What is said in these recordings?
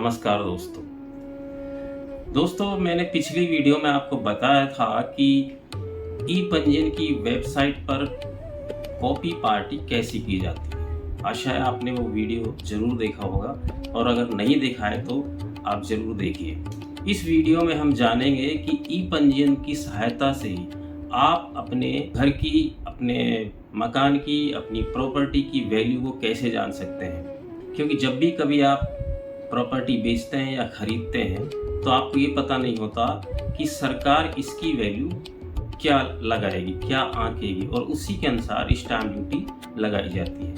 नमस्कार दोस्तों मैंने पिछली वीडियो में आपको बताया था कि ई पंजीयन की वेबसाइट पर कॉपी पार्टी कैसे की जाती है। आशा है आपने वो वीडियो ज़रूर देखा होगा और अगर नहीं देखा है तो आप ज़रूर देखिए। इस वीडियो में हम जानेंगे कि ई पंजीयन की सहायता से आप अपने घर की, अपने मकान की, अपनी प्रॉपर्टी की वैल्यू को कैसे जान सकते हैं। क्योंकि जब भी कभी आप प्रॉपर्टी बेचते हैं या ख़रीदते हैं तो आपको ये पता नहीं होता कि सरकार इसकी वैल्यू क्या लगाएगी, क्या आंकेगी और उसी के अनुसार स्टाम्प ड्यूटी लगाई जाती है।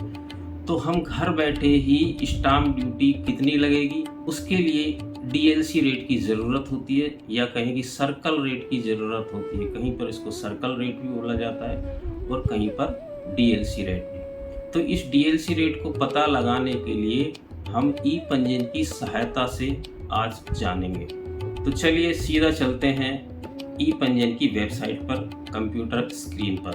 तो हम घर बैठे ही स्टाम्प ड्यूटी कितनी लगेगी उसके लिए डीएलसी रेट की ज़रूरत होती है या कहीं की सर्कल रेट की ज़रूरत होती है। कहीं पर इसको सर्कल रेट भी बोला जाता है और कहीं पर डीएलसी रेट भी। तो इस डीएलसी रेट को पता लगाने के लिए हम ई पंजीयन की सहायता से आज जानेंगे। तो चलिए सीधा चलते हैं ई पंजीयन की वेबसाइट पर, कंप्यूटर स्क्रीन पर।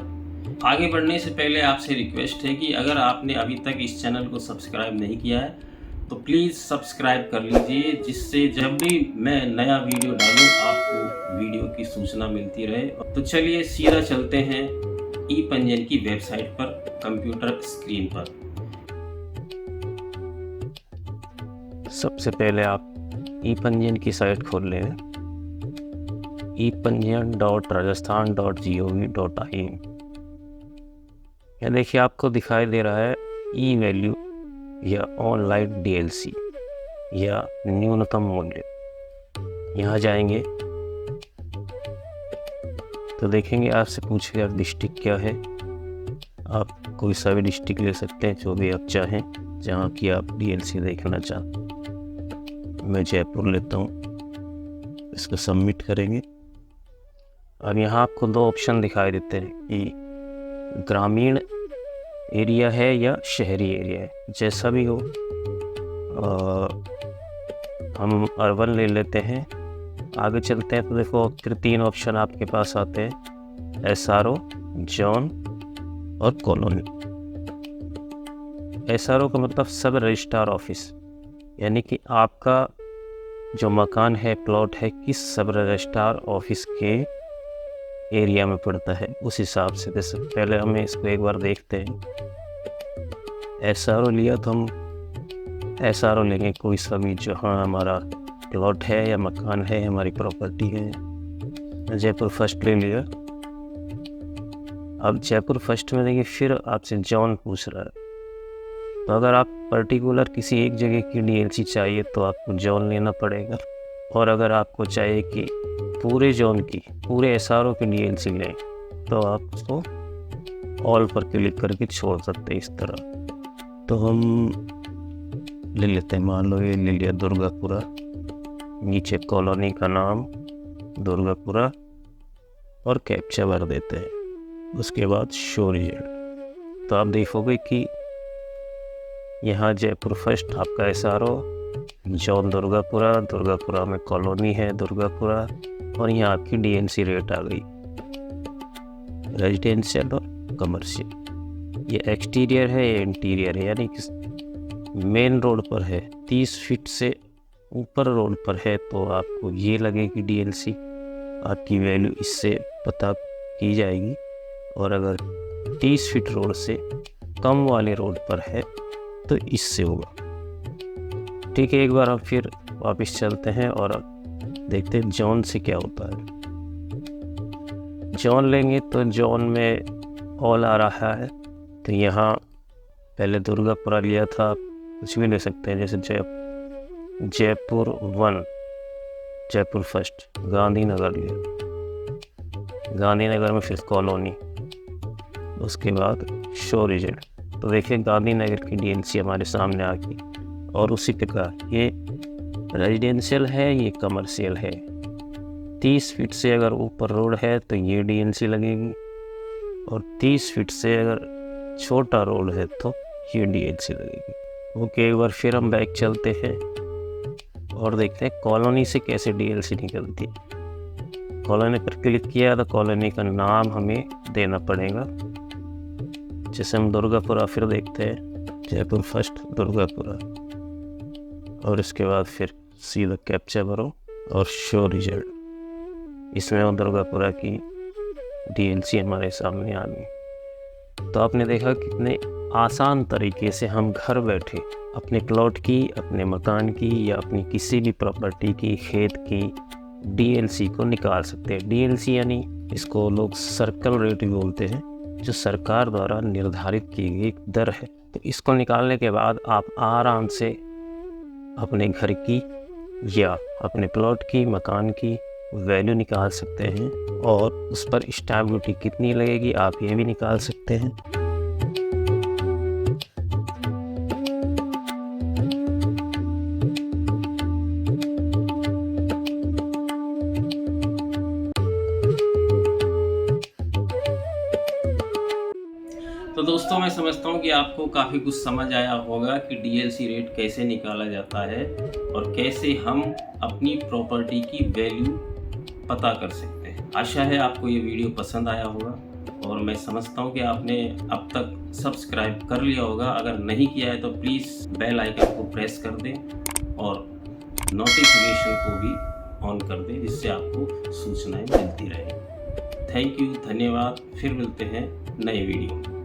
आगे बढ़ने से पहले आपसे रिक्वेस्ट है कि अगर आपने अभी तक इस चैनल को सब्सक्राइब नहीं किया है तो प्लीज़ सब्सक्राइब कर लीजिए, जिससे जब भी मैं नया वीडियो डालूं आपको वीडियो की सूचना मिलती रहे। तो चलिए सीधा चलते हैं ई पंजीयन की वेबसाइट पर, कंप्यूटर स्क्रीन पर। सबसे पहले आप ई पंजीयन की साइट खोल लें, epanjiyan.rajasthan.gov.in। यह देखिए आपको दिखाई दे रहा है ई वैल्यू या ऑनलाइन डीएलसी या न्यूनतम मूल्य। यहाँ जाएंगे तो देखेंगे आपसे पूछेगा डिस्ट्रिक्ट क्या है। आप कोई सा भी डिस्ट्रिक्ट ले सकते हैं जो भी आप चाहें, जहाँ की आप डीएलसी देखना चाहते हैं। मैं जयपुर लेता हूँ, इसको सबमिट करेंगे। अब यहाँ आपको दो ऑप्शन दिखाई देते हैं कि ग्रामीण एरिया है या शहरी एरिया है। जैसा भी हो हम अर्बन ले लेते हैं। आगे चलते हैं तो देखो फिर तीन ऑप्शन आपके पास आते हैं, एसआरओ, जोन और कॉलोनी। एसआरओ का मतलब सब रजिस्ट्रार ऑफिस, यानी कि आपका जो मकान है, प्लॉट है, किस सब रजिस्ट्रार ऑफिस के एरिया में पड़ता है, उस हिसाब से। जैसे पहले हमें इसको एक बार देखते हैं। एसआरओ लिया तो हम एसआरओ लेंगे कोई सा भी जहाँ हमारा प्लॉट है या मकान है, हमारी प्रॉपर्टी है। जयपुर फर्स्ट ले लिया। अब जयपुर फर्स्ट में देखिए फिर आपसे जोन पूछ रहा है। तो अगर आप पर्टिकुलर किसी एक जगह की डीएलसी चाहिए तो आपको जोन लेना पड़ेगा, और अगर आपको चाहिए कि पूरे जोन की, पूरे एसआरओ की डीएलसी लें तो आप उसको ऑल पर क्लिक करके छोड़ सकते हैं इस तरह। तो हम ले लेते हैं, मान लो ये ले लिया दुर्गापुरा, नीचे कॉलोनी का नाम दुर्गापुरा और कैप्चा भर देते हैं। उसके बाद शो रिजल्ट। तो आप देखोगे कि यहाँ जयपुर फर्स्ट आपका एसआरओ, जोन दुर्गापुरा, दुर्गापुरा में कॉलोनी है दुर्गापुरा, और यहाँ आपकी डीएलसी रेट आ गई, रेजिडेंशियल और कमर्शियल। ये एक्सटीरियर है, ये इंटीरियर है, यानी कि मेन रोड पर है, 30 फीट से ऊपर रोड पर है तो आपको ये लगेगी डीएलसी, आपकी वैल्यू इससे पता की जाएगी। और अगर 30 फीट रोड से कम वाले रोड पर है तो इससे होगा। ठीक है, एक बार हम फिर वापस चलते हैं और देखते हैं जोन से क्या होता है। जोन लेंगे तो जोन में ऑल आ रहा है। तो यहाँ पहले दुर्गापुरा लिया था, कुछ भी ले सकते हैं, जैसे जयपुर 1, जयपुर फर्स्ट, गांधीनगर लिया, गांधीनगर में फिर कॉलोनी, उसके बाद शो रिजल्ट। तो देखिए गांधीनगर की डीएलसी हमारे सामने आ गई। और उसी प्रकार ये रेजिडेंशियल है, ये कमर्शियल है। 30 फीट से अगर ऊपर रोड है तो ये डीएलसी लगेगी, और 30 फीट से अगर छोटा रोड है तो ये डीएलसी लगेगी। ओके, एक बार फिर हम बैक चलते हैं और देखते हैं कॉलोनी से कैसे डीएलसी निकलती है। कॉलोनी पर क्लिक किया तो कॉलोनी का नाम हमें देना पड़ेगा। जैसे हम दुर्गापुरा फिर देखते हैं, जयपुर फर्स्ट दुर्गापुरा, और इसके बाद फिर सी द कैप्चा करो और शो रिजल्ट। इसमें वो दुर्गापुरा की DLC हमारे सामने आ गई। तो आपने देखा कितने आसान तरीके से हम घर बैठे अपने प्लॉट की, अपने मकान की या अपनी किसी भी प्रॉपर्टी की, खेत की DLC को निकाल सकते हैं। DLC यानी इसको लोग सर्कल रेट भी बोलते हैं, जो सरकार द्वारा निर्धारित की गई एक दर है। तो इसको निकालने के बाद आप आराम से अपने घर की या अपने प्लॉट की, मकान की वैल्यू निकाल सकते हैं और उस पर स्टैम्प ड्यूटी कितनी लगेगी आप ये भी निकाल सकते हैं। तो दोस्तों मैं समझता हूँ कि आपको काफ़ी कुछ समझ आया होगा कि DLC रेट कैसे निकाला जाता है और कैसे हम अपनी प्रॉपर्टी की वैल्यू पता कर सकते हैं। आशा है आपको ये वीडियो पसंद आया होगा और मैं समझता हूँ कि आपने अब तक सब्सक्राइब कर लिया होगा। अगर नहीं किया है तो प्लीज़ बेल आइकन को प्रेस कर दें और नोटिफिकेशन को भी ऑन कर दें, जिससे आपको सूचनाएं मिलती रहें। थैंक यू, धन्यवाद। फिर मिलते हैं नए वीडियो में।